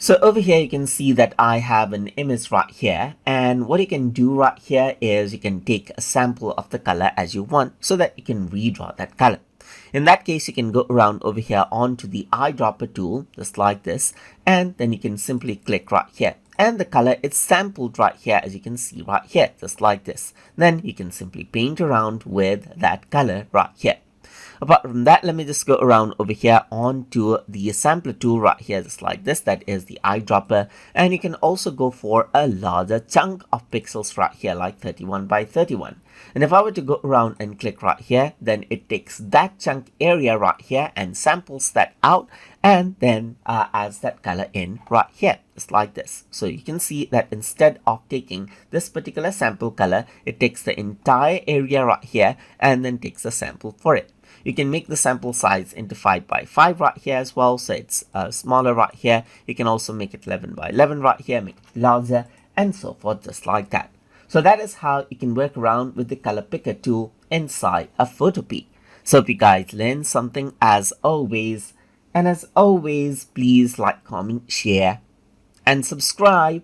So over here you can see that I have an image right here, and what you can do right here is you can take a sample of the color as you want so that you can redraw that color. In that case, you can go around over here onto the eyedropper tool just like this, and then you can simply click right here, and the color is sampled right here as you can see right here just like this. Then you can simply paint around with that color right here. Apart from that, let me just go around over here onto the sampler tool right here just like this. That is the eyedropper, and you can also go for a larger chunk of pixels right here like 31 by 31. And if I were to go around and click right here, then it takes that chunk area right here and samples that out, and then adds that color in right here just like this. So you can see that instead of taking this particular sample color, it takes the entire area right here and then takes a sample for it. You can make the sample size into 5 by 5 right here as well, so it's smaller right here. You can also make it 11 by 11 right here, make it larger, and so forth, just like that. So that is how you can work around with the color picker tool inside a Photopea. So if you guys learned something as always, and as always, please like, comment, share, and subscribe.